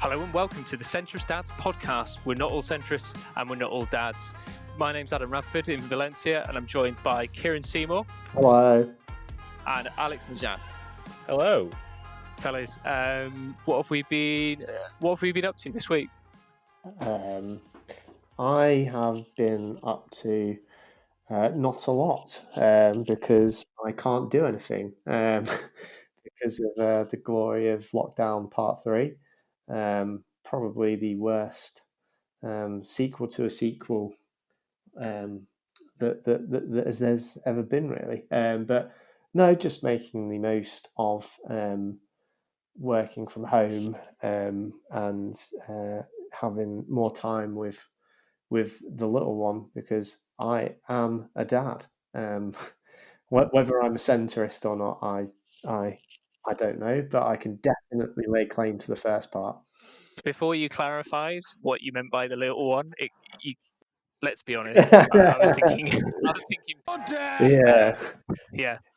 Hello and welcome to the Centrist Dads podcast. We're not all centrists and we're not all dads. My name's Adam Radford in Valencia and I'm joined by Kieran Seymour. Hello. And Alex Najan. Hello. Fellas, what have we been up to this week? I have been up to not a lot because I can't do anything because of the glory of lockdown part 3. Probably the worst sequel to a sequel that there's ever been, really. But no, just making the most of working from home and having more time with the little one, because I am a dad. Whether I'm a centrist or not, I don't know, but I can definitely lay claim to the first part. Before you clarified what you meant by the little one, let's be honest. I was thinking.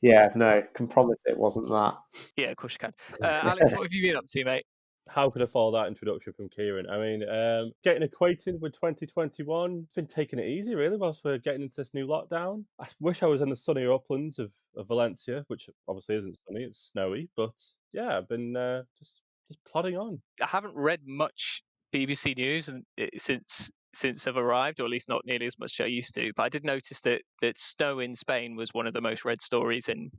Yeah. No, can promise it wasn't that. Yeah, of course you can. Alex, what have you been up to, mate? How could I follow that introduction from Kieran? I mean, getting acquainted with 2021. It's been taking it easy, really, whilst we're getting into this new lockdown. I wish I was in the sunnier uplands of Valencia, which obviously isn't sunny, it's snowy. But yeah, I've been just plodding on. I haven't read much BBC News since I've arrived, or at least not nearly as much as I used to. But I did notice that snow in Spain was one of the most read stories. And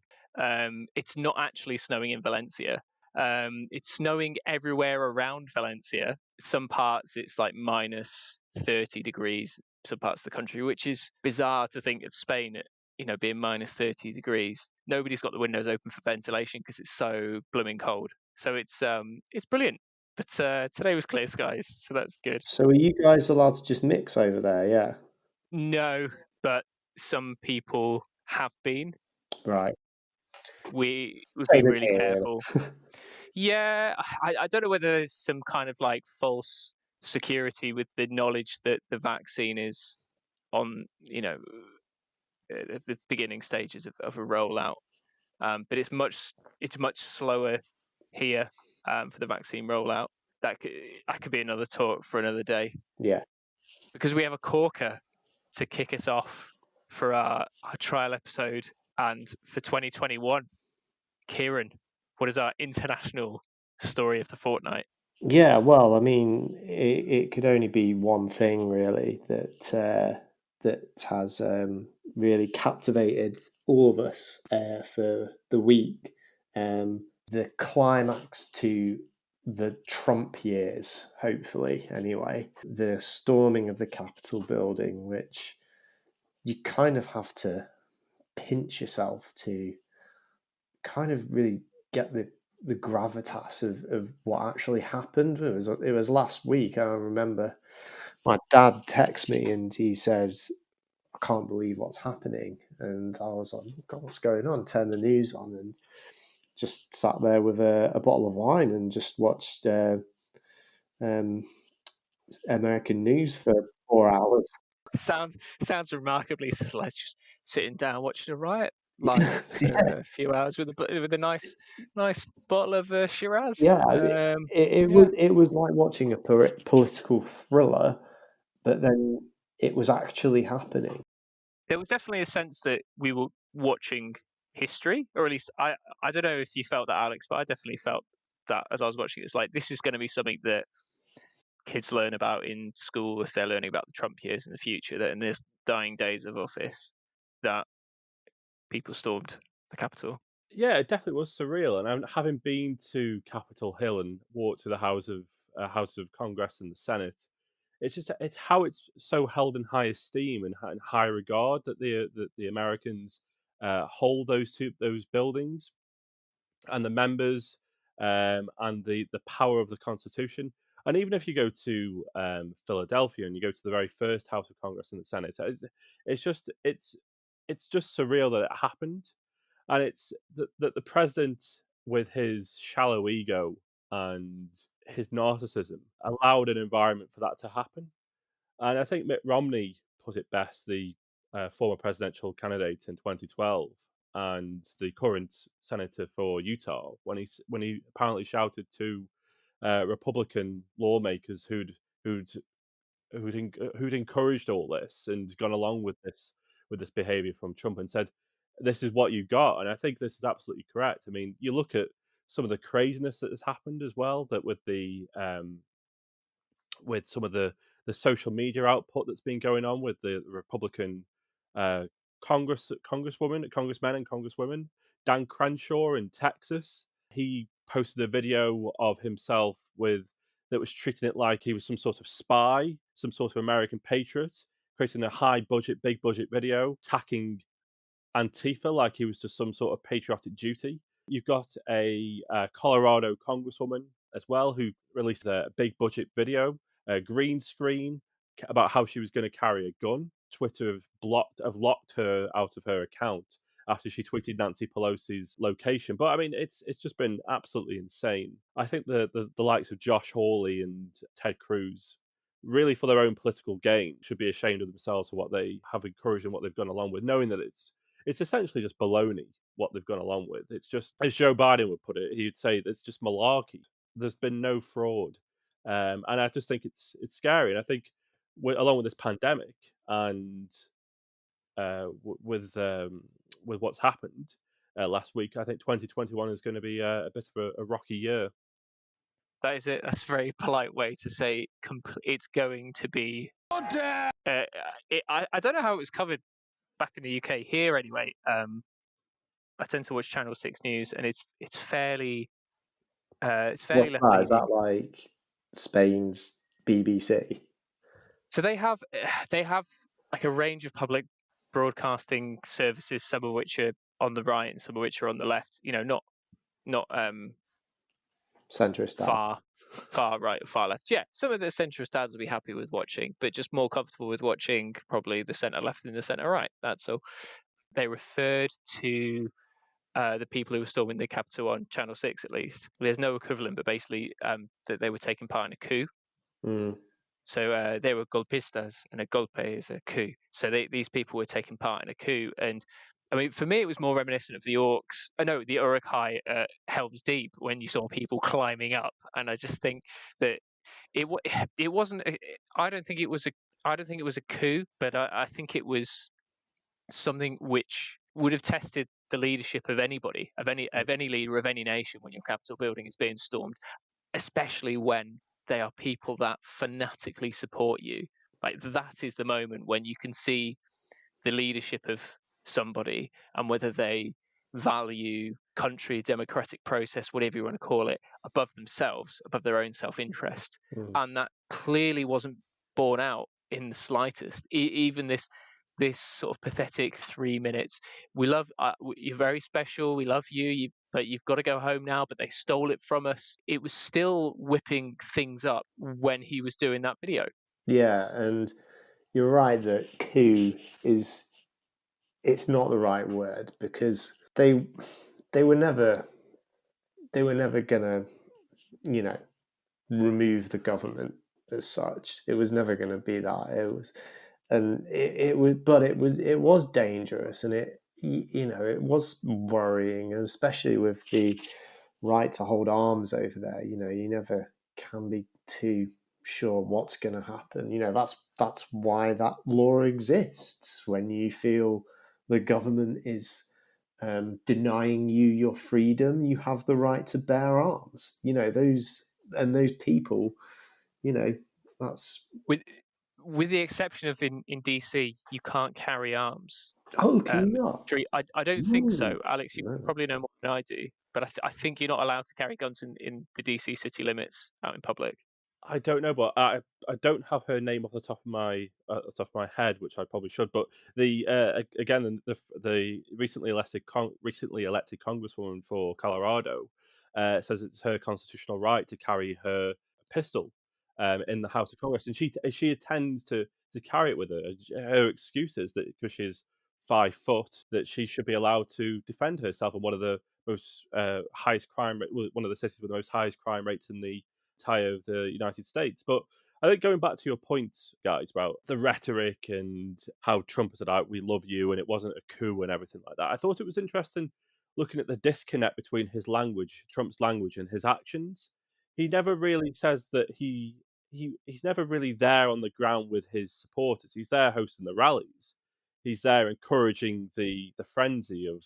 it's not actually snowing in Valencia. It's snowing everywhere around Valencia. Some parts it's like minus 30 degrees, some parts of the country, which is bizarre to think of Spain at, being minus 30 degrees. Nobody's got the windows open for ventilation because it's so blooming cold. So it's brilliant. But today was clear skies, so that's good. So are you guys allowed to just mix over there? Yeah. No, but some people have been. Right. We've Same been really here, careful. Yeah, I don't know whether there's some kind of like false security with the knowledge that the vaccine is on, at the beginning stages of a rollout. But it's much slower here for the vaccine rollout. That could be another talk for another day. Yeah. Because we have a corker to kick us off for our trial episode and for 2021. Kieran, what is our international story of the fortnight? Yeah, well, I mean, it could only be one thing, really, that has really captivated all of us for the week. The climax to the Trump years, hopefully, anyway. The storming of the Capitol building, which you kind of have to pinch yourself to kind of really get the gravitas of what actually happened. It was last week. I remember my dad texted me and he said, "I can't believe what's happening." And I was like, "God, what's going on?" Turn the news on and just sat there with a bottle of wine and just watched American news for 4 hours. Sounds remarkably civilized. Just sitting down watching a riot live for a few hours with a nice bottle of Shiraz. Yeah, it was like watching a political thriller, but then it was actually happening. There was definitely a sense that we were watching history, or at least I don't know if you felt that, Alex, but I definitely felt that as I was watching. It's like, this is going to be something that kids learn about in school if they're learning about the Trump years in the future, that in this dying days of office that people stormed the Capitol. Yeah, it definitely was surreal. And having been to Capitol Hill and walked to the House of Congress and the Senate, it's how it's so held in high esteem and in high regard that the Americans hold those buildings and the members and the power of the Constitution. And even if you go to Philadelphia and you go to the very first House of Congress and the Senate, it's just surreal that it happened. And it's that the president, with his shallow ego and his narcissism, allowed an environment for that to happen. And I think Mitt Romney put it best, the former presidential candidate in 2012 and the current senator for Utah, when he apparently shouted to Republican lawmakers who'd who'd encouraged all this and gone along with this behaviour from Trump and said, "This is what you got." And I think this is absolutely correct. I mean, you look at some of the craziness that has happened as well, that with some of the social media output that's been going on with the Republican uh, congressmen and congresswomen. Dan Crenshaw in Texas, he posted a video of himself with that was treating it like he was some sort of spy, some sort of American patriot, creating a big budget video, attacking Antifa like he was just some sort of patriotic duty. You've got a Colorado congresswoman as well who released a big budget video, a green screen about how she was going to carry a gun. Twitter have locked her out of her account after she tweeted Nancy Pelosi's location. But I mean, it's just been absolutely insane. I think the likes of Josh Hawley and Ted Cruz, really for their own political gain, should be ashamed of themselves for what they have encouraged and what they've gone along with, knowing that it's essentially just baloney what they've gone along with. It's just, as Joe Biden would put it, he'd say it's just malarkey. There's been no fraud, and I just think it's scary. And I think, along with this pandemic and with what's happened last week, I think 2021 is going to be a bit of a rocky year. That is it. That's a very polite way to say it's going to be. I don't know how it was covered back in the UK. Here, anyway, I tend to watch Channel 6 News, and it's fairly What's left that? Is leaning. that like Spain's BBC? So they have like a range of public broadcasting services, some of which are on the right and some of which are on the left. You know, not Centrist dads. far right or far left. Yeah, some of the centrist dads will be happy with watching, but just more comfortable with watching probably the centre left and the centre right. That's all. They referred to the people who were storming the Capitol on Channel 6, at least. There's no equivalent, but basically that they were taking part in a coup. Mm. So they were golpistas, and a golpe is a coup. So these people were taking part in a coup. And I mean, for me, it was more reminiscent of the Orcs. The Uruk-hai at Helm's Deep, when you saw people climbing up. And I just think that it wasn't. I don't think it was a coup, but I think it was something which would have tested the leadership of anybody, of any leader of any nation, when your Capitol building is being stormed, especially when they are people that fanatically support you. Like, that is the moment when you can see the leadership of somebody and whether they value country, democratic process, whatever you want to call it, above themselves, above their own self-interest. And that clearly wasn't borne out in the slightest. Even this sort of pathetic 3 minutes. We love you're very special. We love you. But you've got to go home now. But they stole it from us. It was still whipping things up when he was doing that video. Yeah, and you're right that coup it's not the right word, because they were never gonna, remove the government as such. It was never gonna be that. It was dangerous, and it was worrying, and especially with the right to hold arms over there. You never can be too sure what's going to happen. That's why that law exists. When you feel the government is denying you your freedom, you have the right to bear arms. Those people. That's with the exception of in DC, you can't carry arms. can you not? I don't think so, Alex. You No. probably know more than I do, but I think you're not allowed to carry guns in the DC city limits out in public. I don't know, but I don't have her name off the top of my head, which I probably should. But again, the recently elected congresswoman for Colorado says it's her constitutional right to carry her pistol in the House of Congress, and she intends to carry it with her. Her excuse is that because she's 5 foot, that she should be allowed to defend herself in one of the most one of the cities with the most highest crime rates in the entire of the United States. But I think, going back to your point, guys, about the rhetoric and how Trump said, "We love you," and it wasn't a coup and everything like that, I thought it was interesting looking at the disconnect between his language, Trump's language, and his actions. he never really says that he's never really there on the ground with his supporters. He's there hosting the rallies. He's there encouraging the frenzy of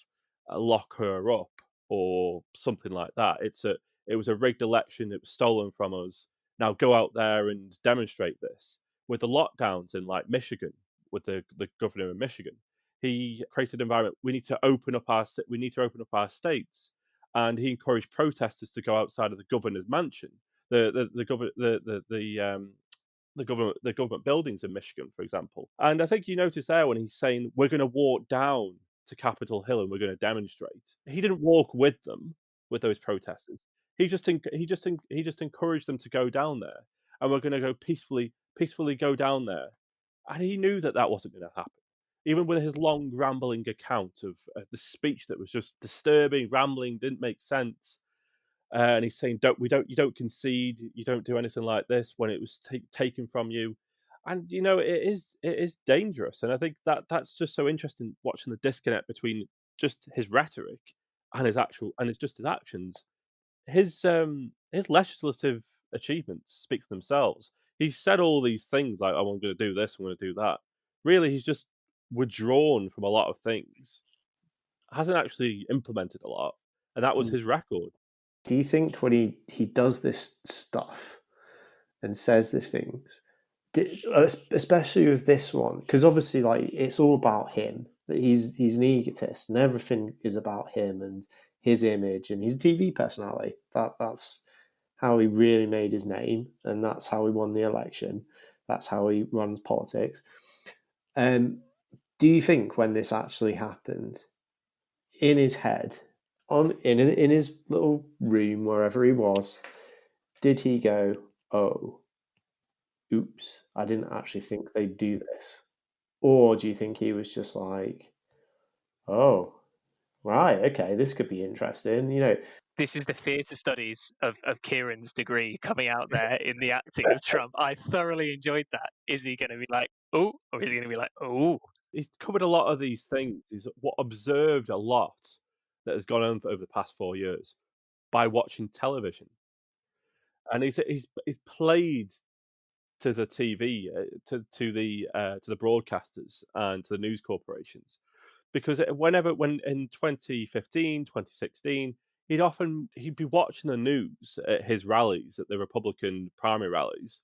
lock her up or something like that. It was a rigged election. It was stolen from us. Now go out there and demonstrate this. With the lockdowns in like Michigan, with the governor in Michigan, he created an environment. We need to open up our states, and he encouraged protesters to go outside of the governor's mansion, the governor the government buildings in Michigan, for example. And I think you notice there when he's saying we're going to walk down to Capitol Hill and we're going to demonstrate. He didn't walk with them, with those protesters. He just encouraged them to go down there, and we're going to go peacefully go down there. And he knew that that wasn't going to happen. Even with his long rambling account of the speech that was just disturbing, rambling, didn't make sense, and he's saying, you don't concede, you don't do anything like this when it was taken from you." And it is dangerous, and I think that's just so interesting watching the disconnect between just his rhetoric and his just his actions. His legislative achievements speak for themselves. He's said all these things like, "Oh, I'm going to do this, I'm going to do that." Really, he's just withdrawn from a lot of things. Hasn't actually implemented a lot, and that was his record. Do you think when he does this stuff and says these things, especially with this one, because obviously like it's all about him, that he's an egotist and everything is about him and his image, and he's a TV personality. That's how he really made his name, and that's how he won the election. That's how he runs politics. Do you think when this actually happened, in his head, in his little room, wherever he was, did he go, "Oh, oops, I didn't actually think they'd do this"? Or do you think he was just like, "Oh, right, okay, this could be interesting," This is the theatre studies of Kieran's degree coming out there in the acting of Trump. I thoroughly enjoyed that. Is he going to be like, "Oh," or is he going to be like, "Oh"? He's covered a lot of these things. He's observed a lot that has gone on over the past 4 years by watching television, and he's played to the TV, to the broadcasters and to the news corporations. Because when in 2015, 2016, he'd be watching the news at his rallies, at the Republican primary rallies,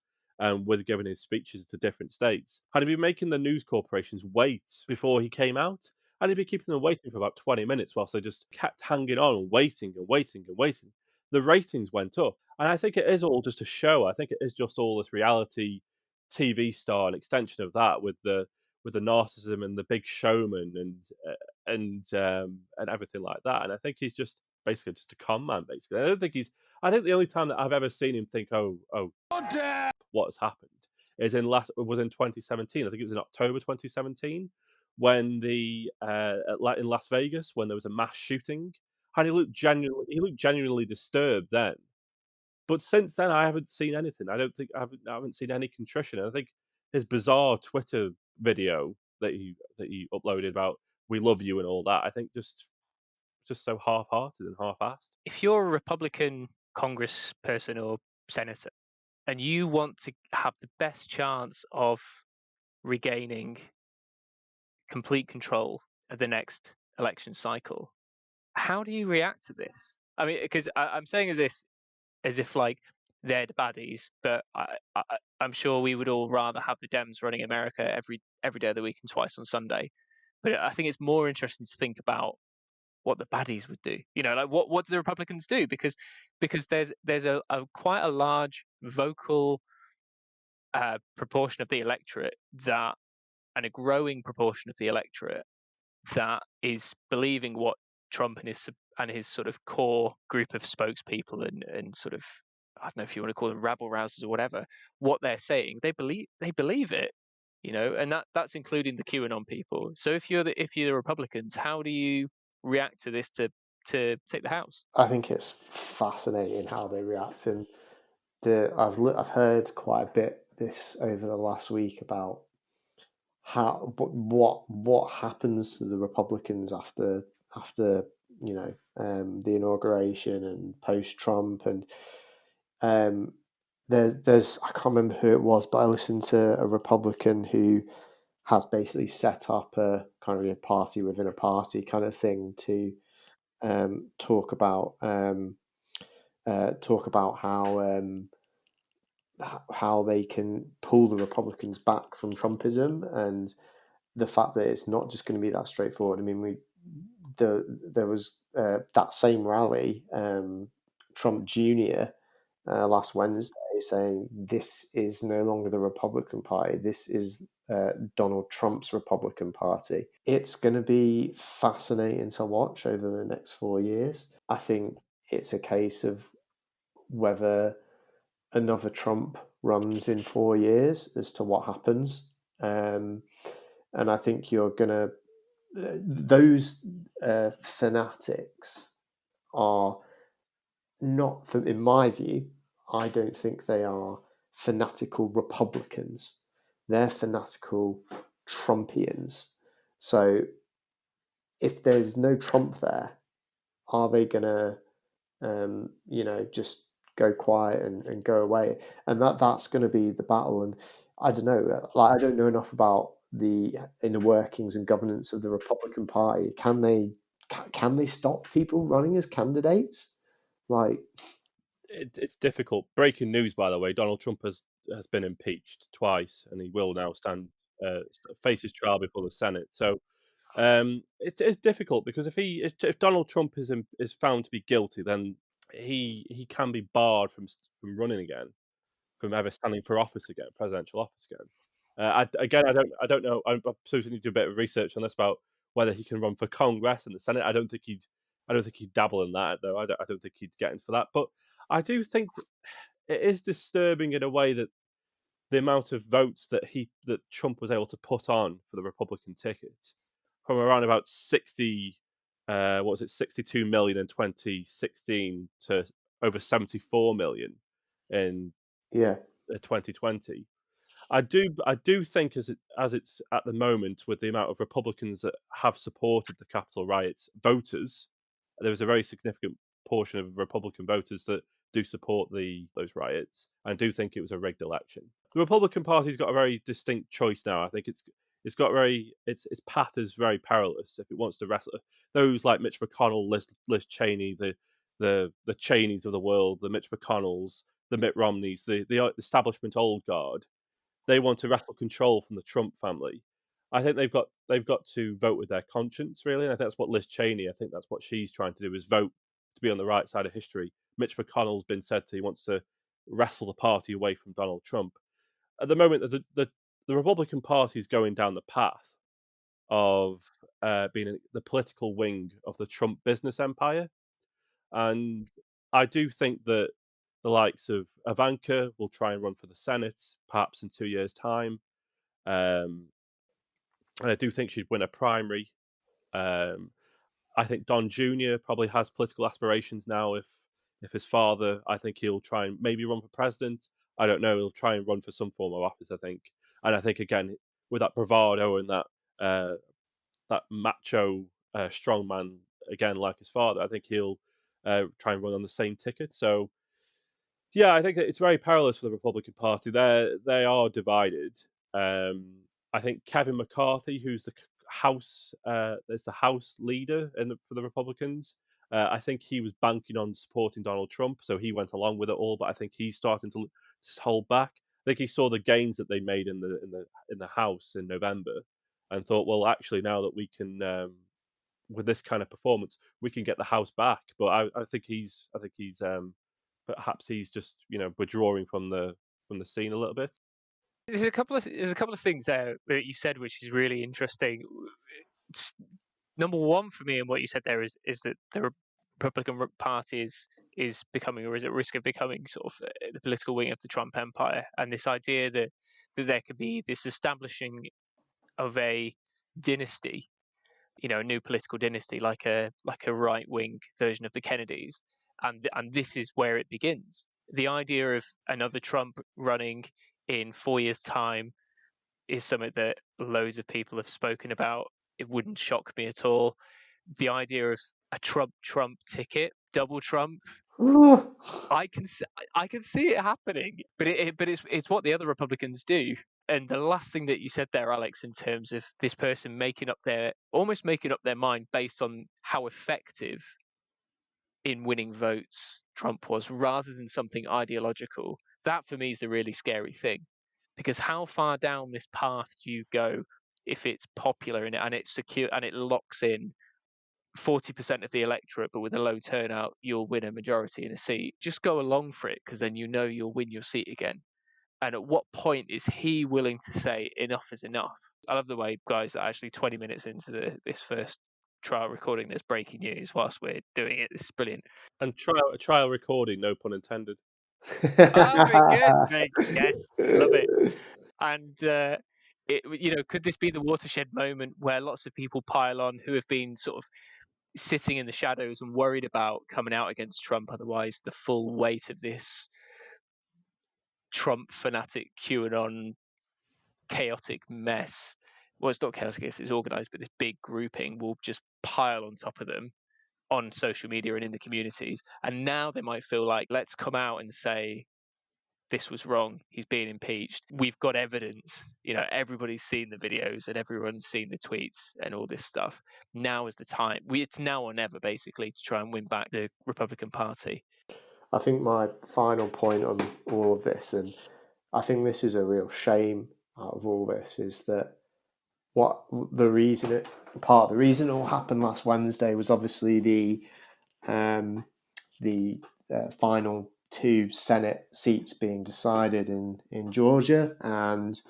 with giving his speeches to different states. And he'd be making the news corporations wait before he came out. And he'd be keeping them waiting for about 20 minutes whilst they just kept hanging on, waiting and waiting and waiting. The ratings went up. And I think it is all just a show. I think it is just all this reality TV star, an extension of that with the narcissism and the big showman and everything like that. And I think he's just basically just a con man. Basically, I don't think he's. I think the only time that I've ever seen him think, "Oh, what has happened," is was in 2017. I think it was in October 2017 when in Las Vegas when there was a mass shooting, and he looked genuinely disturbed then. But since then, I haven't seen anything. I haven't seen any contrition. And I think his bizarre Twitter video that he uploaded about "We love you" and all that, I think just so half-hearted and half-assed. If you're a Republican congressperson or senator and you want to have the best chance of regaining complete control at the next election cycle, how do you react to this? I mean, because I'm saying this as if like they're the baddies, but I'm sure we would all rather have the Dems running America every day of the week and twice on Sunday. But I think it's more interesting to think about what the baddies would do. Like what do the Republicans do? Because there's a quite a large vocal proportion of the electorate that, and a growing proportion of the electorate that is believing what Trump and his sort of core group of spokespeople and sort of, I don't know if you want to call them rabble rousers or whatever, what they're saying. They believe it, and that's including the QAnon people. So if you're the Republicans, how do you react to this to take the House? I think it's fascinating how they react, and I've heard quite a bit this over the last week about what happens to the Republicans after the inauguration and post Trump, and there's I can't remember who it was, but I listened to a Republican who has basically set up a kind of a party within a party kind of thing to talk about how they can pull the Republicans back from Trumpism, and the fact that it's not just going to be that straightforward. I mean, there was that same rally, Trump Jr. Last Wednesday, saying this is no longer the Republican Party. This is Donald Trump's Republican Party. It's going to be fascinating to watch over the next 4 years. I think it's a case of whether another Trump runs in 4 years as to what happens. And I think you're going to, those fanatics are not, in my view, I don't think they are fanatical Republicans. They're fanatical Trumpians. So if there's no Trump there, are they going to, just go quiet and go away? And that's going to be the battle. And I don't know, I don't know enough about the inner workings and governance of the Republican Party. Can they stop people running as candidates? It's difficult. Breaking news, by the way: Donald Trump has been impeached twice, and he will now face his trial before the Senate. So it's difficult, because if Donald Trump is found to be guilty, then he can be barred from running again, from ever standing for office again, presidential office again. I don't know. I'm supposed to need to do a bit of research on this about whether he can run for Congress and the Senate. I don't think he'd dabble in that, though. I don't think he'd get into that. But I do think it is disturbing in a way that the amount of votes that Trump was able to put on for the Republican ticket, from around about 62 million in 2016 to over 74 million in Yeah. 2020. I do think as it's at the moment, with the amount of Republicans that have supported the Capitol riots, voters, there was a very significant portion of Republican voters that do support those riots, and do think it was a rigged election. The Republican Party's got a very distinct choice now. I think its path is very perilous if it wants to wrestle those like Mitch McConnell, Liz Cheney, the Cheneys of the world, the Mitch McConnells, the Mitt Romneys, the establishment old guard. They want to wrestle control from the Trump family. I think they've got to vote with their conscience, really, and I think that's what Liz Cheney. I think that's what she's trying to do, is vote to be on the right side of history. Mitch McConnell's been said he wants to wrestle the party away from Donald Trump. At the moment, the Republican Party is going down the path of being the political wing of the Trump business empire, and I do think that the likes of Ivanka will try and run for the Senate, perhaps in 2 years' time. Um, and I do think she'd win a primary. Um, I think Don Jr. probably has political aspirations now. If his father, I think he'll try and maybe run for president. I don't know. He'll try and run for some form of office, I think. And I think, again, with that bravado and that macho strongman, again, like his father, I think he'll try and run on the same ticket. So yeah, I think that it's very perilous for the Republican Party. They are divided. Um, I think Kevin McCarthy, who's is the House leader for the Republicans. I think he was banking on supporting Donald Trump, so he went along with it all. But I think he's starting to hold back. I think he saw the gains that they made in the House in November, and thought, well, actually, now that we can, with this kind of performance, we can get the House back. But I think he's perhaps he's just withdrawing from the scene a little bit. There's a couple of things there that you said which is really interesting. Number one for me, and what you said there is that the Republican Party is becoming, or is at risk of becoming, sort of the political wing of the Trump empire, and this idea that there could be this establishing of a dynasty, a new political dynasty, like a right wing version of the Kennedys, and this is where it begins. The idea of another Trump running in 4 years' time is something that loads of people have spoken about. It wouldn't shock me at all. The idea of a Trump ticket, double Trump, I can I can see it happening, but but it's what the other Republicans do. And the last thing that you said there, Alex, in terms of this person almost making up their mind based on how effective in winning votes Trump was, rather than something ideological. That for me is the really scary thing, because how far down this path do you go if it's popular and it's secure and it locks in 40% of the electorate, but with a low turnout, you'll win a majority in a seat. Just go along for it, because then you know you'll win your seat again. And at what point is he willing to say enough is enough? I love the way, guys, that actually 20 minutes into this first trial recording, there's breaking news whilst we're doing it. This is brilliant. And trial recording, no pun intended. Oh, very good. Yes, love it. And could this be the watershed moment where lots of people pile on who have been sort of sitting in the shadows and worried about coming out against Trump? Otherwise, the full weight of this Trump fanatic QAnon chaotic mess, well, it's not chaotic, it's organized, but this big grouping will just pile on top of them on social media and in the communities. And now they might feel like, let's come out and say, this was wrong. He's being impeached. We've got evidence. Everybody's seen the videos and everyone's seen the tweets and all this stuff. Now is the time. It's now or never, basically, to try and win back the Republican Party. I think my final point on all of this, and I think this is a real shame out of all this, is that part of the reason it all happened last Wednesday was obviously the final two Senate seats being decided in Georgia, and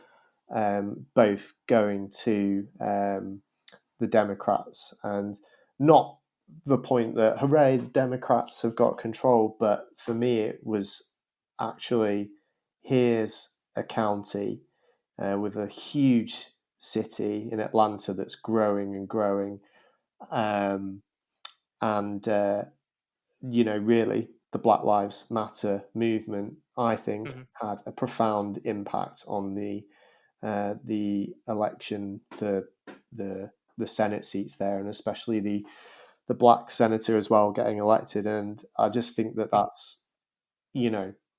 both going to the Democrats, and not the point that hooray, the Democrats have got control, but for me it was actually, here's a county with a huge city in Atlanta that's growing and growing, and really the Black Lives Matter movement, I think, had a profound impact on the election for the Senate seats there, and especially the black senator as well getting elected. And I just think that that's,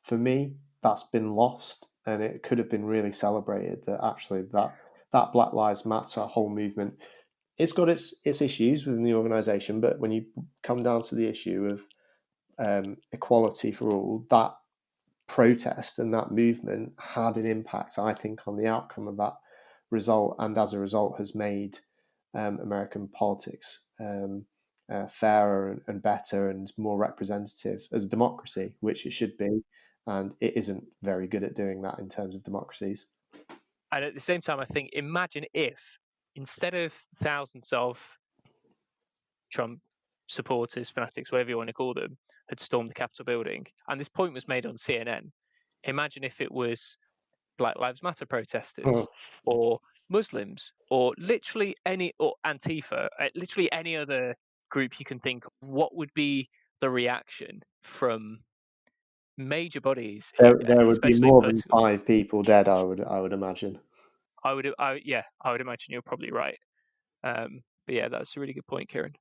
for me, that's been lost, and it could have been really celebrated, that actually that Black Lives Matter whole movement, it's got its issues within the organization, but when you come down to the issue of equality for all, that protest and that movement had an impact, I think, on the outcome of that result, and as a result has made American politics fairer and better and more representative as a democracy, which it should be, and it isn't very good at doing that in terms of democracies. And at the same time, I think, imagine if, instead of thousands of Trump supporters, fanatics, whatever you want to call them, had stormed the Capitol building, and this point was made on CNN. Imagine if it was Black Lives Matter protesters, or Muslims, or literally or Antifa, literally any other group you can think of. What would be the reaction from major bodies, There would be especially more than political? 5 people dead, I would imagine. I would imagine you're probably right. But yeah, that's a really good point, Kieran.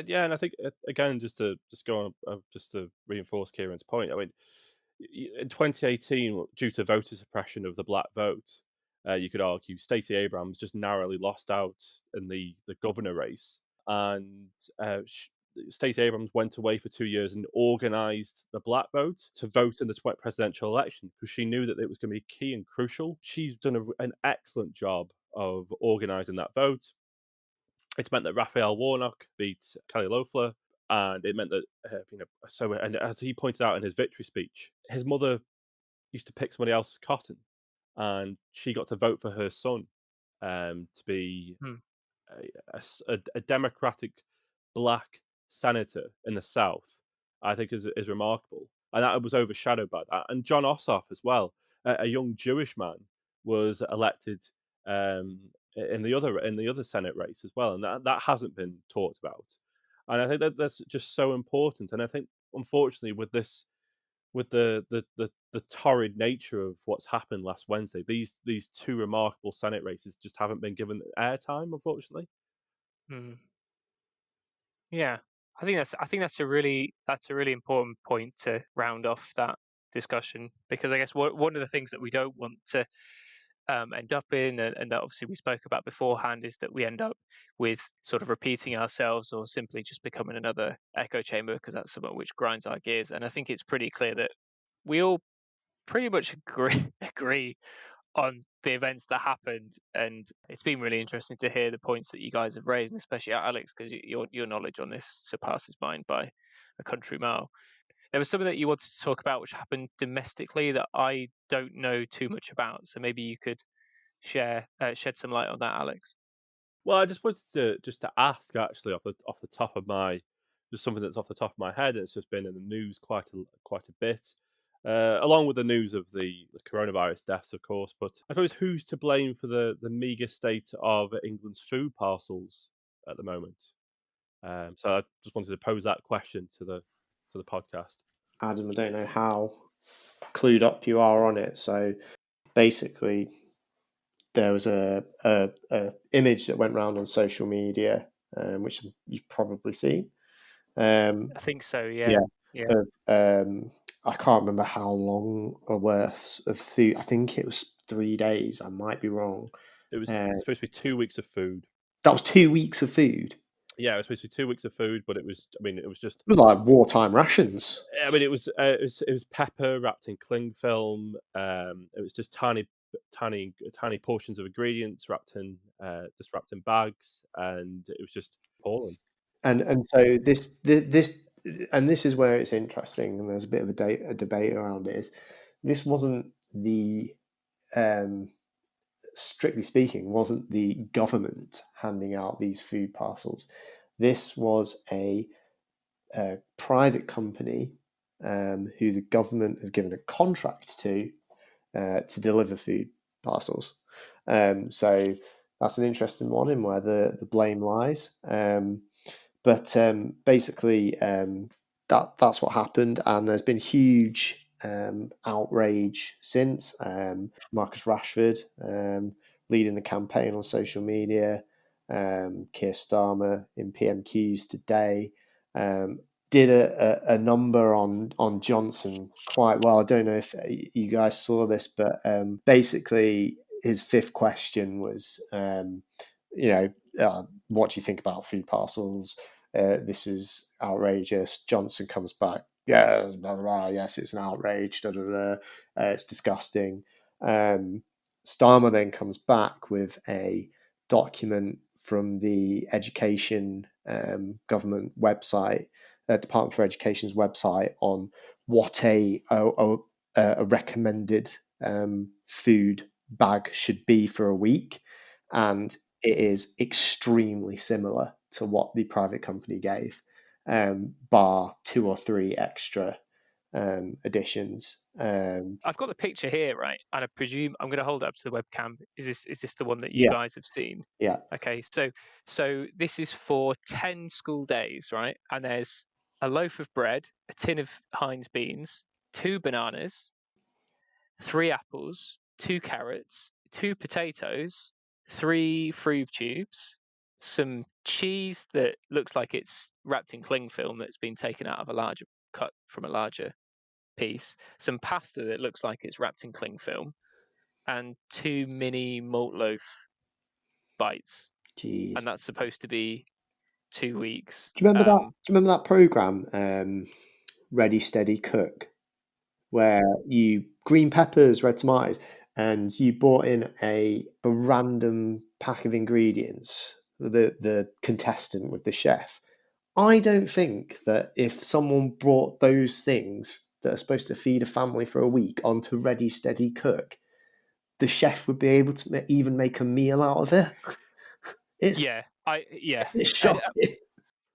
Yeah, and I think again, just to go on, just to reinforce Kieran's point. I mean, in 2018, due to voter suppression of the black vote, you could argue Stacey Abrams just narrowly lost out in the governor race, and Stacey Abrams went away for 2 years and organised the black vote to vote in the presidential election, because she knew that it was going to be key and crucial. She's done an excellent job of organising that vote. It's meant that Raphael Warnock beat Kelly Loeffler, and it meant that and as he pointed out in his victory speech, his mother used to pick somebody else's cotton, and she got to vote for her son to be Hmm. a Democratic black senator in the South. I think is remarkable, and that was overshadowed by that. And John Ossoff as well, a young Jewish man, was elected um, in the other Senate race as well, and that hasn't been talked about. And I think that's just so important. And I think, unfortunately, with this, with the torrid nature of what's happened last Wednesday, these two remarkable Senate races just haven't been given airtime, unfortunately. Hmm. Yeah, I think that's a really important point to round off that discussion, because I guess one of the things that we don't want to end up in, and that obviously we spoke about beforehand, is that we end up with sort of repeating ourselves or simply just becoming another echo chamber, because that's something which grinds our gears. And I think it's pretty clear that we all pretty much agree on the events that happened, and it's been really interesting to hear the points that you guys have raised, and especially Alex, because your knowledge on this surpasses mine by a country mile. There was something that you wanted to talk about which happened domestically that I don't know too much about, so maybe you could shed some light on that, Alex. Well, I just wanted to ask actually off the top of my just something that's off the top of my head, and it's just been in the news quite a bit, along with the news of the coronavirus deaths, of course. But I suppose who's to blame for the meagre state of England's food parcels at the moment? So I just wanted to pose that question to the podcast. Adam, I don't know how clued up you are on it. So basically, there was a image that went around on social media, which you've probably seen. I think so, Yeah, yeah. of, I can't remember how long a worth of food. I think it was 3 days. I might be wrong. It was Uh, supposed to be 2 weeks of food. that was 2 weeks of food. Yeah, it was supposed to be 2 weeks of food, but it was. I mean, it was just. It was like wartime rations. I mean, it was pepper wrapped in cling film. It was just tiny portions of ingredients wrapped in bags, and it was just appalling. And so this is where it's interesting, and there's a bit of a debate around it. Is this wasn't the strictly speaking, wasn't the government handing out these food parcels. This was a private company who the government have given a contract to deliver food parcels. So that's an interesting one in where the blame lies. But basically, that's what happened, and there's been huge outrage since. Marcus Rashford leading the campaign on social media. Keir Starmer in PMQs today did a number on Johnson quite well. I don't know if you guys saw this, but basically his fifth question was, what do you think about food parcels? This is outrageous. Johnson comes back, yeah, blah, blah, blah, yes, it's an outrage. Da, da, da, it's disgusting. Starmer then comes back with a document from the education government website, Department for Education's website, on what a recommended food bag should be for a week, and it is extremely similar to what the private company gave, bar 2 or 3 extra additions. I've got the picture here, right? And I presume I'm going to hold it up to the webcam. Is this the one that you Yeah, guys have seen? yeah. Okay, so this is for 10 school days, right? And there's a loaf of bread, a tin of Heinz beans, 2 bananas, 3 apples, 2 carrots, 2 potatoes, 3 fruit tubes, some cheese that looks like it's wrapped in cling film that's been taken out of a larger cut from a larger piece, some pasta that looks like it's wrapped in cling film, and 2 mini malt loaf bites. Jeez. And that's supposed to be 2 weeks. Do you remember that? Do you remember that program, Ready Steady Cook, where you green peppers, red tomatoes, and you brought in a random pack of ingredients, the contestant with the chef. I don't think that if someone brought those things that are supposed to feed a family for a week onto Ready Steady Cook, the chef would be able to even make a meal out of it. It's It's shocking.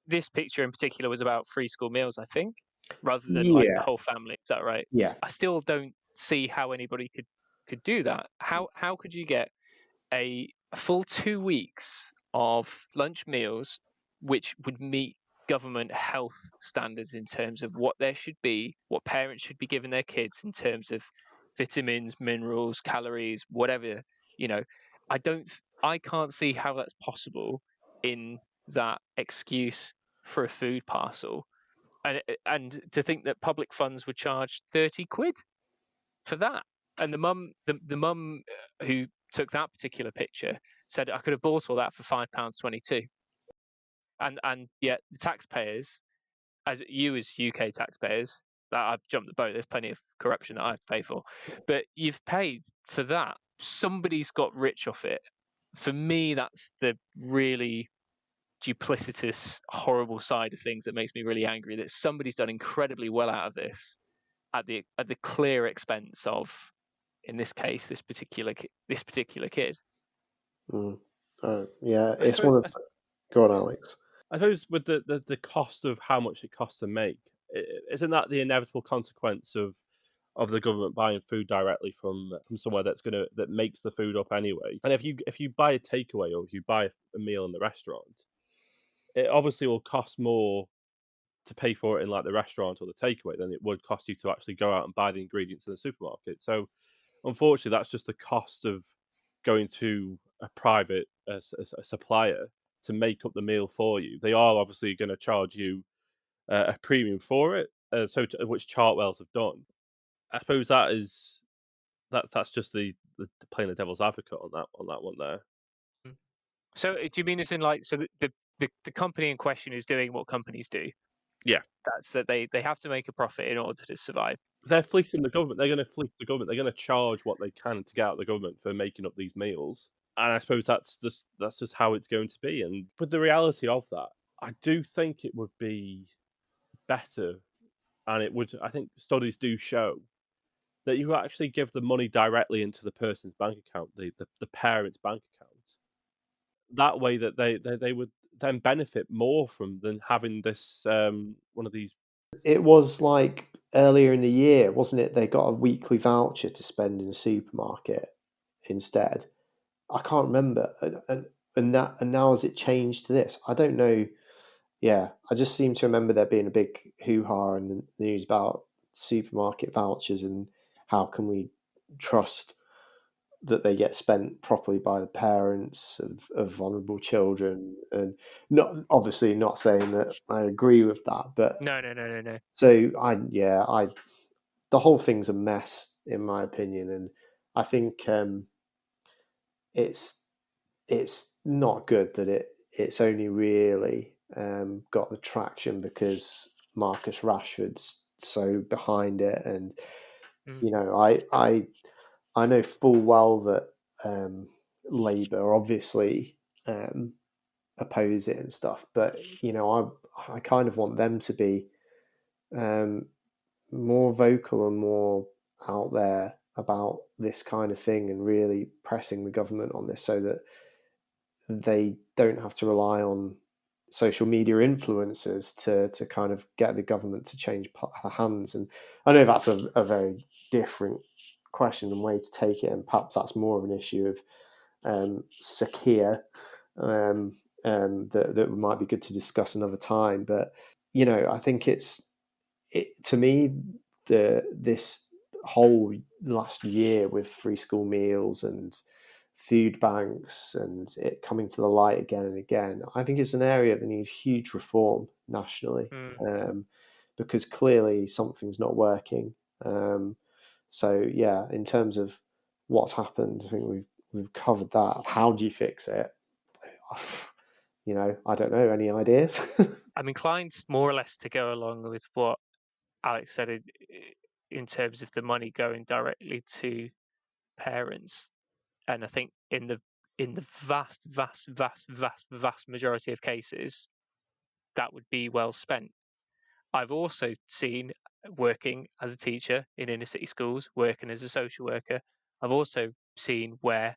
this picture in particular was about 3 school meals, I think, rather than like the Yeah, whole family. Is that right? yeah. I still don't see how anybody could do that. How could you get a full 2 weeks of lunch meals which would meet government health standards in terms of what there should be, what parents should be giving their kids in terms of vitamins, minerals, calories, whatever, you know, I can't see how that's possible in that excuse for a food parcel, and to think that public funds would charge 30 quid for that. And the mum who took that particular picture said, I could have bought all that for £5.22. And yet the taxpayers, as UK taxpayers, that I've jumped the boat. There's plenty of corruption that I have to pay for, but you've paid for that. Somebody's got rich off it. For me, that's the really duplicitous, horrible side of things that makes me really angry. That somebody's done incredibly well out of this at the clear expense of, in this case, this particular kid. Yeah, I it's suppose, one of. Go on, Alex. I suppose with the cost of how much it costs to make, isn't that the inevitable consequence of the government buying food directly from somewhere that makes the food up anyway? And if you buy a takeaway or if you buy a meal in the restaurant, it obviously will cost more to pay for it in like the restaurant or the takeaway than it would cost you to actually go out and buy the ingredients in the supermarket. So unfortunately, that's just the cost of going to a private a supplier to make up the meal for you. They are obviously going to charge you a premium for it, which Chartwells have done. I suppose that's just the playing the devil's advocate on that one there. So do you mean as in like, so the company in question is doing what companies do? Yeah, That's that they have to make a profit in order to survive. they're fleecing the government. They're going to fleece the government. They're going to charge what they can to get out of the government for making up these meals. And I suppose that's just how it's going to be. And with the reality of that, I do think it would be better, and it would. I think studies do show that you actually give the money directly into the person's bank account, the parent's bank account. That way, that they would then benefit more from than having this one of these. It was like earlier in the year, wasn't it? They got a weekly voucher to spend in a supermarket instead. I can't remember, and now has it changed to this? I don't know. Yeah, I just seem to remember there being a big hoo-ha in the news about supermarket vouchers and how can we trust that they get spent properly by the parents of vulnerable children, and obviously not saying that I agree with that, but No. so the whole thing's a mess in my opinion, and I think it's not good that it's only really got the traction because Marcus Rashford's so behind it, and you know I know full well that Labour obviously oppose it and stuff, but you know I kind of want them to be more vocal and more out there about this kind of thing and really pressing the government on this so that they don't have to rely on social media influencers to kind of get the government to change hands. And I know that's a very different question and way to take it, and perhaps that's more of an issue of Sakia that might be good to discuss another time. But you know, I think to me this whole last year with free school meals and food banks and it coming to the light again and again, I think it's an area that needs huge reform nationally, because clearly something's not working. So yeah, in terms of what's happened, I think we've covered that. How do you fix it? You know, I don't know. Any ideas? I'm inclined more or less to go along with what Alex said in terms of the money going directly to parents, and I think in the vast majority of cases, that would be well spent. I've also seen, working as a teacher in inner city schools, working as a social worker, I've also seen where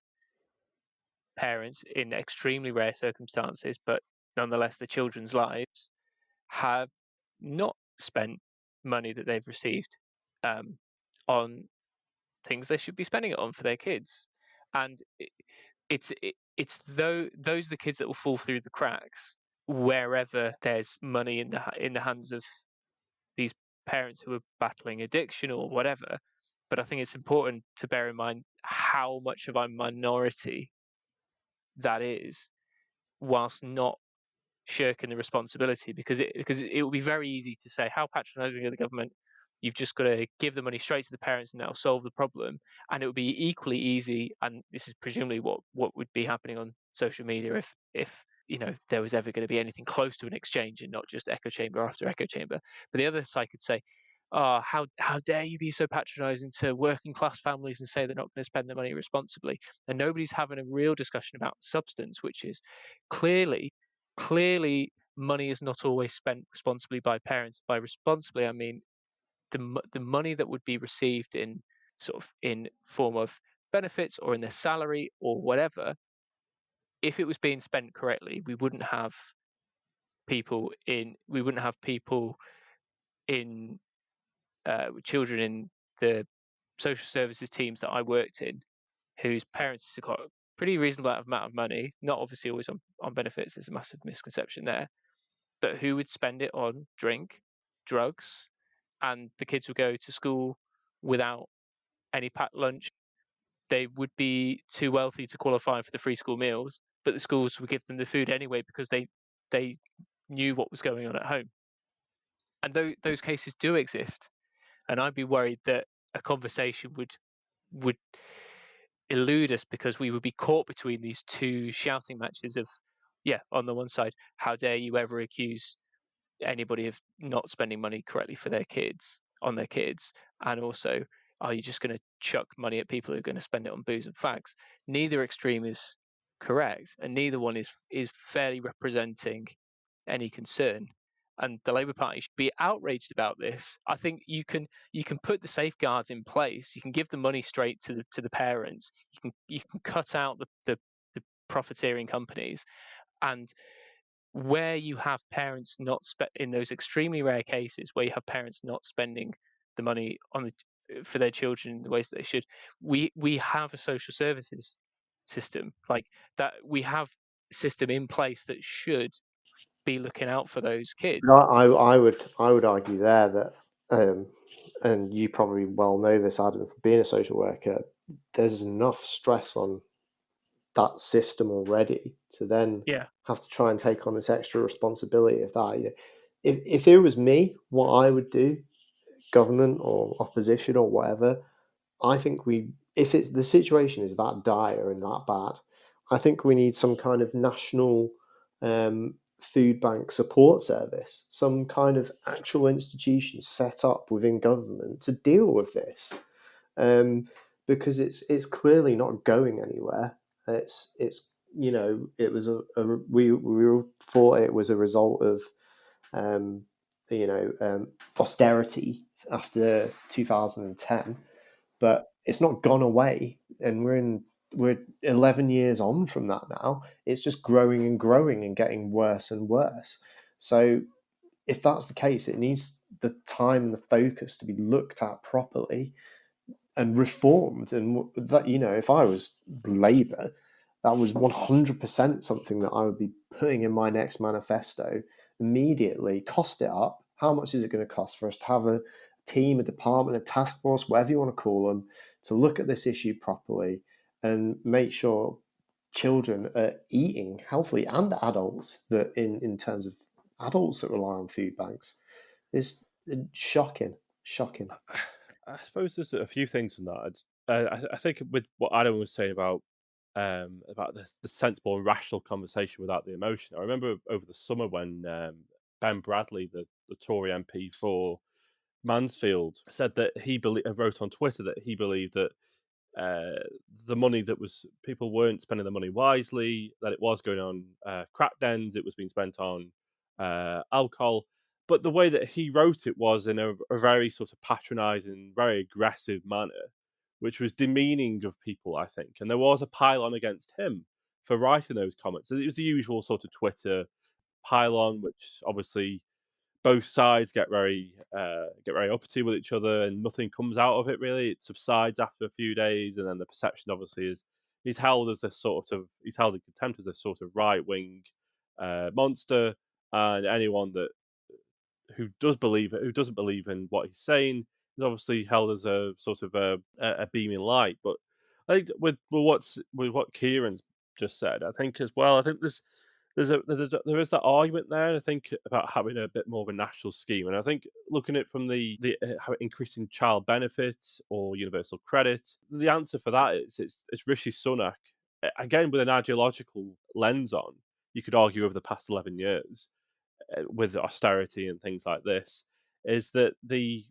parents, in extremely rare circumstances, but nonetheless the children's lives, have not spent money that they've received on things they should be spending it on for their kids. And it's those are the kids that will fall through the cracks wherever there's money in the hands of these parents who are battling addiction or whatever. But I think it's important to bear in mind how much of a minority that is, whilst not shirking the responsibility, because it would be very easy to say, how patronising are the government? You've just got to give the money straight to the parents and that'll solve the problem. And it would be equally easy, and this is presumably what would be happening on social media if there was ever going to be anything close to an exchange and not just echo chamber after echo chamber. But the other side could say, oh, how dare you be so patronising to working class families and say they're not going to spend their money responsibly. And nobody's having a real discussion about the substance, which is clearly money is not always spent responsibly by parents. By responsibly, I mean the money that would be received in form of benefits or in their salary or whatever. If it was being spent correctly, we wouldn't have people in children in the social services teams that I worked in whose parents have got a pretty reasonable amount of money, not obviously always on benefits. There's a massive misconception there, but who would spend it on drink, drugs, and the kids would go to school without any packed lunch. They would be too wealthy to qualify for the free school meals, but the schools would give them the food anyway because they knew what was going on at home. And those cases do exist, and I'd be worried that a conversation would elude us because we would be caught between these two shouting matches of, yeah, on the one side, how dare you ever accuse anybody of not spending money correctly for their kids, and also, are you just going to chuck money at people who are going to spend it on booze and fags? Neither extreme is correct, and neither one is fairly representing any concern. And the Labour Party should be outraged about this. I think you can put the safeguards in place. You can give the money straight to the parents. You can cut out the profiteering companies, and where you have parents not in those extremely rare cases where you have parents not spending the money for their children in the ways that they should, we have a social services system like that. We have a system in place that should be looking out for those kids. But I would argue there that, and you probably well know this, Adam, for being a social worker, there's enough stress on that system already to then have to try and take on this extra responsibility of that. If it was me, what I would do, government or opposition or whatever, I think if the situation is that dire and that bad, I think we need some kind of national food bank support service, some kind of actual institution set up within government to deal with this, because it's clearly not going anywhere. It's it was we all thought it was a result of austerity after 2010, but it's not gone away, and we're 11 years on from that now. It's just growing and growing and getting worse and worse. So if that's the case, it needs the time and the focus to be looked at properly and reformed. And that, if I was Labour, that was 100% something that I would be putting in my next manifesto immediately. Cost it up. How much is it going to cost for us to have a team, a department, a task force, whatever you want to call them, to look at this issue properly and make sure children are eating healthily, and adults, that in terms of adults that rely on food banks, is shocking. I suppose there's a few things from that. I think with what Adam was saying about the sensible and rational conversation without the emotion. I remember over the summer when Ben Bradley, the Tory MP for Mansfield, said that wrote on Twitter that he believed that the money that was people weren't spending the money wisely, that it was going on crack dens, it was being spent on alcohol. But the way that he wrote it was in a very sort of patronising, very aggressive manner, which was demeaning of people, I think. And there was a pile-on against him for writing those comments. It was the usual sort of Twitter pile-on, which obviously both sides get very uppity with each other, and nothing comes out of it really. It subsides after a few days, and then the perception obviously is he's held in contempt as a sort of right wing monster, and anyone who doesn't believe in what he's saying is obviously held as a sort of a beaming light. But I think with what Kieran's just said, I think as well, I think there is that argument there, and I think about having a bit more of a national scheme, and I think looking at it from how increasing child benefits or universal credit, the answer for that is it's Rishi Sunak. Again, with an ideological lens on, you could argue over the past 11 years, with austerity and things like this, is that the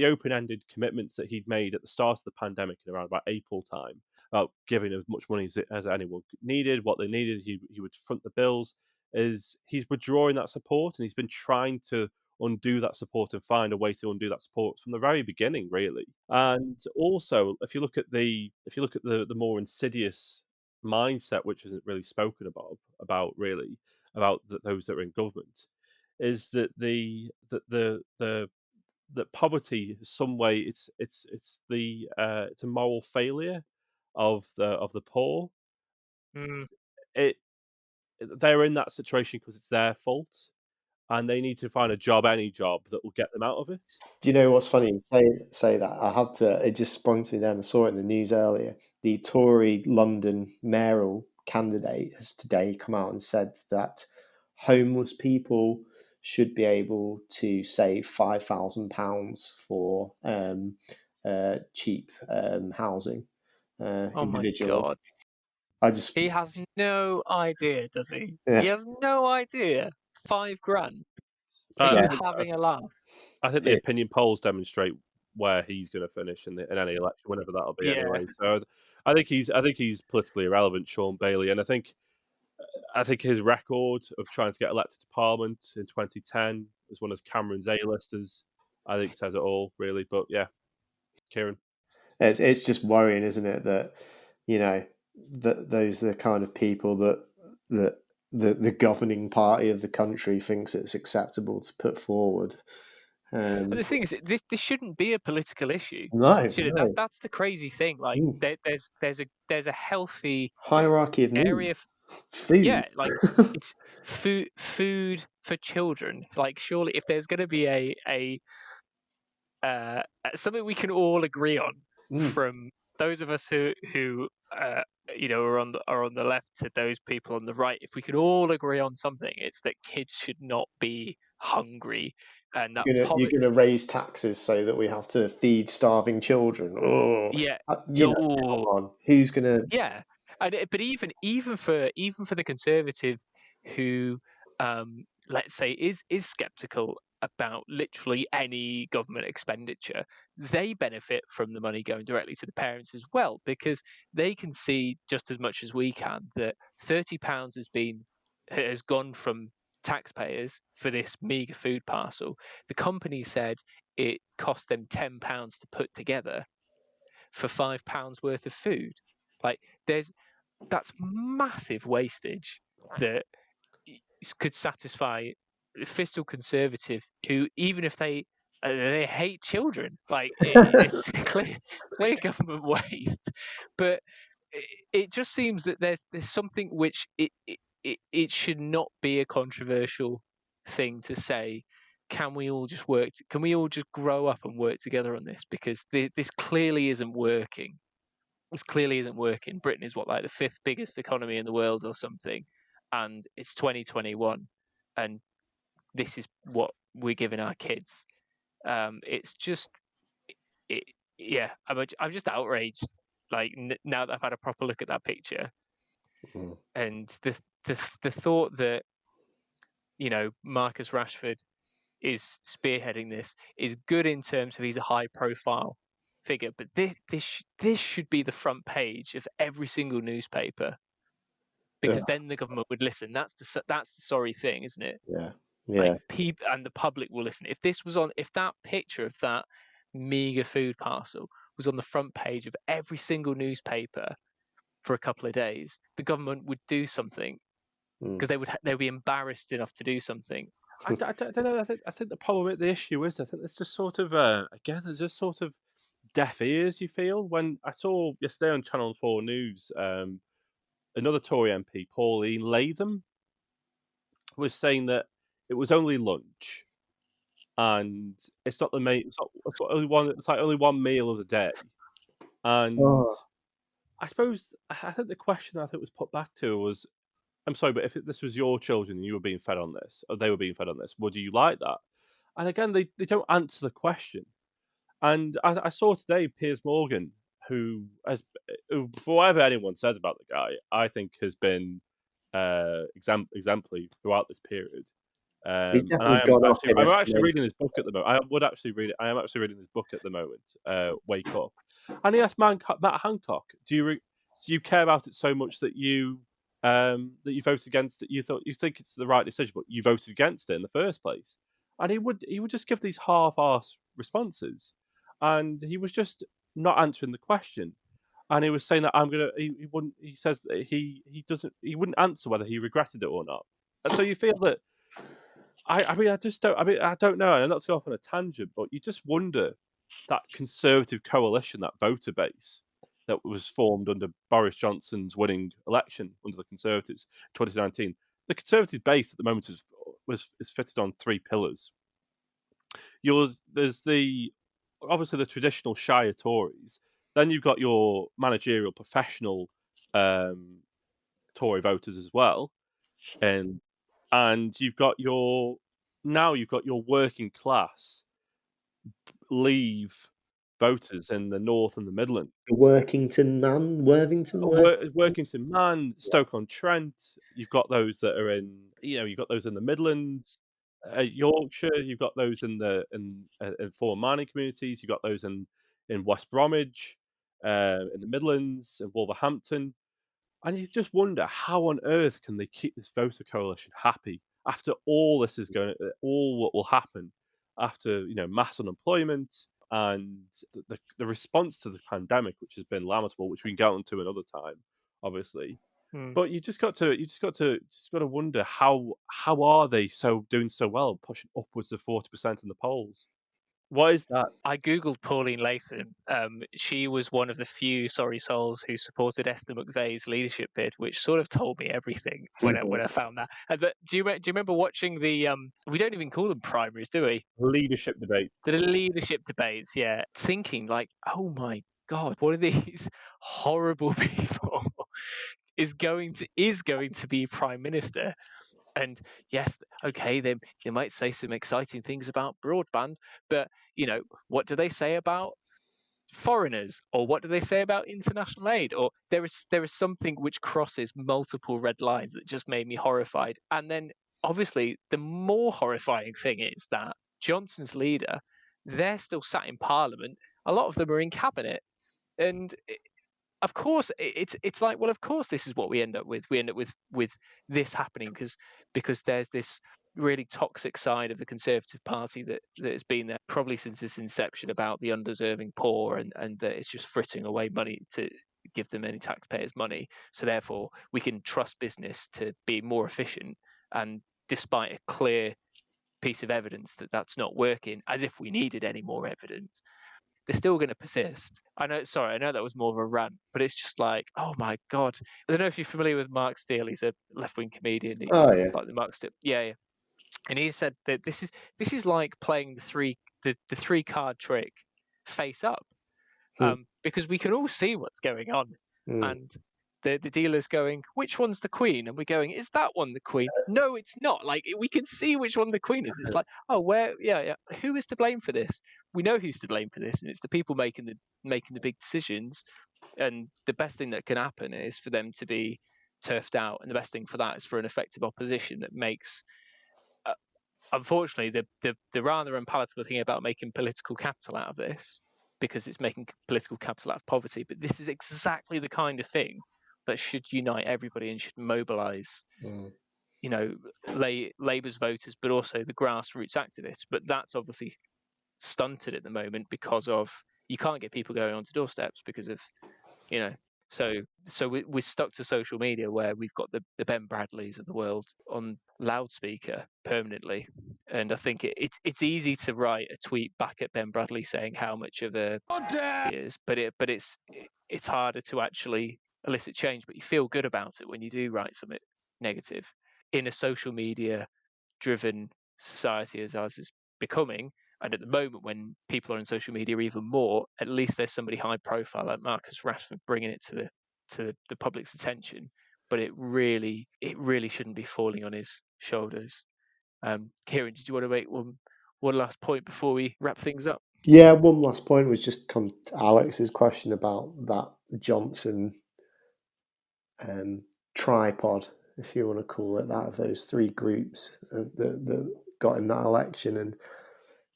open-ended commitments that he'd made at the start of the pandemic in around about April time about giving as much money as anyone needed, what they needed, he would front the bills. Is he's withdrawing that support, and he's been trying to undo that support and find a way to undo that support from the very beginning, really. And also, if you look at the more insidious mindset, which isn't really spoken about really about those that are in government, is that that poverty in some way it's a moral failure of the poor. Mm. It they're in that situation because it's their fault, and they need to find a job, any job that will get them out of it. Do you know what's funny? Say that. I had to. It just sprung to me then. I saw it in the news earlier. The Tory London mayoral candidate has today come out and said that homeless people should be able to save £5,000 for cheap housing Oh my individually. God. I just He has no idea, does he? He yeah has no idea. 5 grand. Are I you yeah. think having a laugh? I think the It, opinion polls demonstrate where he's going to finish in any election, whenever that'll be Yeah. anyway. So I think he's politically irrelevant, Sean Bailey, and I think his record of trying to get elected to Parliament in 2010 as one of Cameron's A-listers, I think says it all, really. But yeah, Kieran. it's just worrying, isn't it? That you know that those are the kind of people that the governing party of the country thinks it's acceptable to put forward. But the thing is, this shouldn't be a political issue, No, should it? no. That's the crazy thing. Like, Mm. there's a healthy Hierarchy of area. needs. Food. Yeah, like it's food for children. Like, surely, if there's going to be a something we can all agree on, Mm. from those of us who are on the left to those people on the right, if we could all agree on something, it's that kids should not be hungry, and that You're poverty. gonna raise taxes so that we have to feed starving children. Oh, Yeah, come no, on. Who's gonna? yeah, but even for the conservative who, let's say, is skeptical about literally any government expenditure, they benefit from the money going directly to the parents as well, because they can see just as much as we can that £30 has gone from taxpayers for this meager food parcel. The company said it cost them £10 to put together for £5 worth of food. Like, that's massive wastage that could satisfy a fiscal conservative who, even if they hate children, like it's clear government waste. But it just seems that there's something which it should not be a controversial thing to say. Can we all just can we all just grow up and work together on this? Because this clearly isn't working. This clearly isn't working. Britain is what, like, the fifth biggest economy in the world or something, and it's 2021, and this is what we're giving our kids. It's just, it, yeah. I'm just outraged. Like, now that I've had a proper look at that picture, Mm. and the thought that Marcus Rashford is spearheading this is good in terms of he's a high profile figure, but this should be the front page of every single newspaper, Yeah, because then the government would listen. That's the sorry thing, isn't it? yeah, Like, yeah. people and the public will listen. If that picture of that meager food parcel was on the front page of every single newspaper for a couple of days, the government would do something, Mm. because they'd be embarrassed enough to do something. I don't know. I think the problem with the issue is I think it's just sort of again there's just sort of deaf ears. You feel when I saw yesterday on Channel 4 News, another Tory MP, Pauline Latham, was saying that it was only lunch and it's not the main. It's not only one. It's like only one meal of the day, and Oh, I suppose I think the question I think was put back to her was I'm sorry, but if this was your children and you were being fed on this, or they were being fed on this, would you like that? And again, they don't answer the question. And I saw today Piers Morgan, who, for whatever anyone says about the guy, I think has been exemplary throughout this period. He's And definitely gone up in I'm actually estimation. reading his book at the moment. I am actually reading his book at the moment. Wake Up, and he asked Matt Hancock, do you care about it so much that you voted against it? You think it's the right decision, but you voted against it in the first place. And he would just give these half-arsed responses, and he was just not answering the question. And he was saying that he wouldn't. He says that he wouldn't answer whether he regretted it or not. And so you feel that I mean, I just don't. I mean, I don't know. And not to go off on a tangent, but you just wonder that Conservative coalition, that voter base that was formed under Boris Johnson's winning election under the Conservatives in 2019. The Conservative base at the moment is fitted on three pillars. There's obviously the traditional Shire Tories. Then you've got your managerial, professional Tory voters as well, and you've got your working class Leave voters in the North and the Midlands. The Workington man, Worthington, Worthington. Workington Man, Yeah. Stoke-on-Trent. You've got those that are you've got those in the Midlands, Yorkshire. You've got those in former mining communities. You've got those in West Bromwich, in the Midlands, in Wolverhampton. And you just wonder how on earth can they keep this voter coalition happy after all this is all what will happen after mass unemployment and the response to the pandemic, which has been lamentable, which we can get onto another time, obviously. Hmm. But you just got to wonder how are they doing so well, pushing upwards of 40% in the polls? What is that? I googled Pauline Latham. She was one of the few sorry souls who supported Esther McVeigh's leadership bid, which sort of told me everything when I found that. But do you remember watching the? We don't even call them primaries, do we? Leadership debate. The leadership debates. Yeah, thinking like, oh my god, what are these horrible people? is going to be prime minister. And yes, okay, they might say some exciting things about broadband, but what do they say about foreigners, or what do they say about international aid? Or there is something which crosses multiple red lines that just made me horrified. And then obviously the more horrifying thing is that Johnson's leader, they're still sat in Parliament. A lot of them are in cabinet, and of course it's like, well, of course this is what we end up with. We end up with this happening because there's this really toxic side of the Conservative Party that has been there probably since its inception about the undeserving poor, and that it's just fritting away money to give them any taxpayers' money. So therefore we can trust business to be more efficient, and despite a clear piece of evidence that that's not working, as if we needed any more evidence, they're still going to persist. I know that was more of a rant, but it's just like, oh my god. I don't know if you're familiar with Mark Steele. He's a left-wing comedian. Oh He's yeah. like the Mark Steele, yeah. And he said that this is like playing the three card trick face up, because we can all see what's going on, and the dealer's going, which one's the queen? And we're going, is that one the queen? No, it's not. Like, we can see which one the queen is. It's like, oh, yeah. Who is to blame for this? We know who's to blame for this, and it's the people making the big decisions. And the best thing that can happen is for them to be turfed out, and the best thing for that is for an effective opposition that makes. Unfortunately, the rather unpalatable thing about making political capital out of this, because it's making political capital out of poverty, but this is exactly the kind of thing that should unite everybody and should mobilise, Labour's voters, but also the grassroots activists. But that's obviously stunted at the moment because of, you can't get people going onto doorsteps because of, so we're stuck to social media, where we've got the Ben Bradleys of the world on loudspeaker permanently. And I think it's easy to write a tweet back at Ben Bradley saying how much of a he is, but it's harder to actually elicit change. But you feel good about it when you do write something negative in a social media driven society as ours is becoming. And at the moment, when people are on social media even more, at least there's somebody high profile like Marcus Rashford bringing it to the public's attention, but it really shouldn't be falling on his shoulders. Kieran, did you want to make one last point before we wrap things up? Yeah, one last point was just come to Alex's question about that Johnson tripod, if you want to call it that, of those three groups that got him that election. And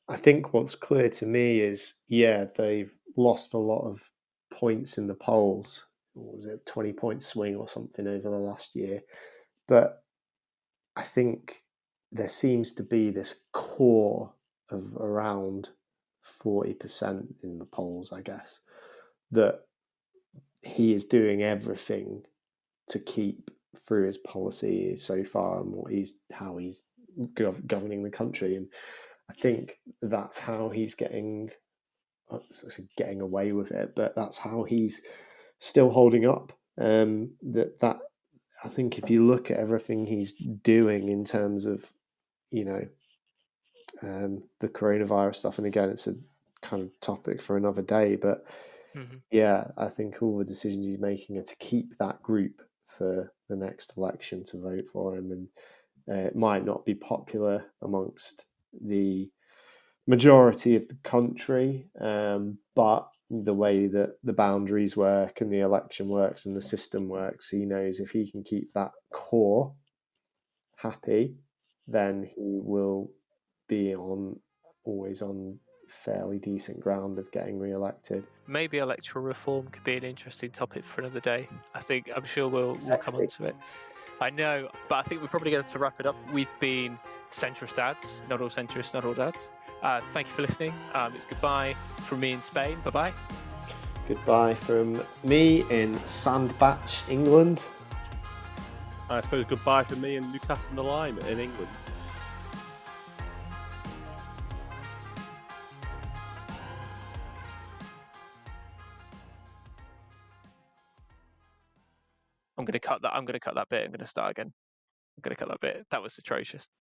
I think what's clear to me is, yeah, they've lost a lot of points in the polls. What was it, 20-point swing or something over the last year? But I think there seems to be this core of around 40% in the polls, I guess, that he is doing everything to keep through his policy so far and how he's governing the country. And I think that's how he's getting away with it, but that's how he's still holding up. That I think if you look at everything he's doing in terms of, the coronavirus stuff, and again, it's a kind of topic for another day, but yeah, I think all the decisions he's making are to keep that group for the next election to vote for him. And it might not be popular amongst the majority of the country, but the way that the boundaries work and the election works and the system works, he knows if he can keep that core happy, then he will be always on fairly decent ground of getting re-elected. Maybe electoral reform could be an interesting topic for another day. I'm sure we'll come on to it. I know, but I think we're probably going to wrap it up. We've been Centrist dads, not all centrists, not all dads. Thank you for listening. It's goodbye from me in Spain. Bye-bye. Goodbye from me in Sandbach, England. I suppose goodbye from me in Newcastle-on-the-Lyme in England. I'm going to cut that bit. I'm going to start again. I'm going to cut that bit. That was atrocious.